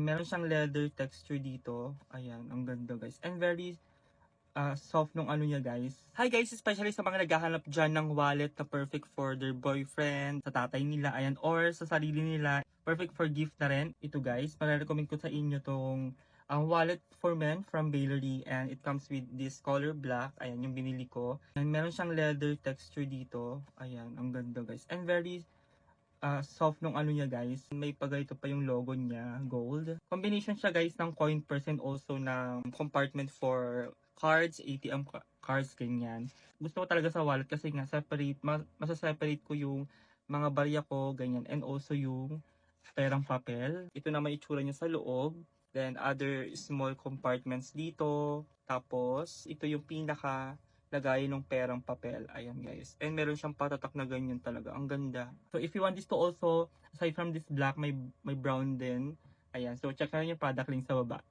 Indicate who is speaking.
Speaker 1: Meron siyang leather texture dito. Ayan, ang ganda guys. And very soft nung ano niya guys. Hi guys, especially sa mga naghahanap dyan ng wallet na perfect for their boyfriend, sa tatay nila, ayan, or sa sarili nila. Perfect for gift na rin. Ito guys, marirecommend ko sa inyo tong ang wallet for men from Bailey, and it comes with this color black. Ayan, yung binili ko. And meron siyang leather texture dito. Ayan, ang ganda guys. And very soft nung ano niya guys. May pagayto pa yung logo niya, gold. Combination siya guys ng coin purse and also ng compartment for cards, ATM cards, ganyan. Gusto ko talaga sa wallet kasi nga separate, masaseparate ko yung mga barya ko, ganyan. And also yung perang papel. Ito na may itsura niya sa loob. Then other small compartments dito. Tapos ito yung pinaka lagayin ng perang papel. Ayan guys. And meron siyang patatak na ganyan talaga. Ang ganda. So if you want this to also, aside from this black, may brown din. Ayan. So check na yung product link sa baba.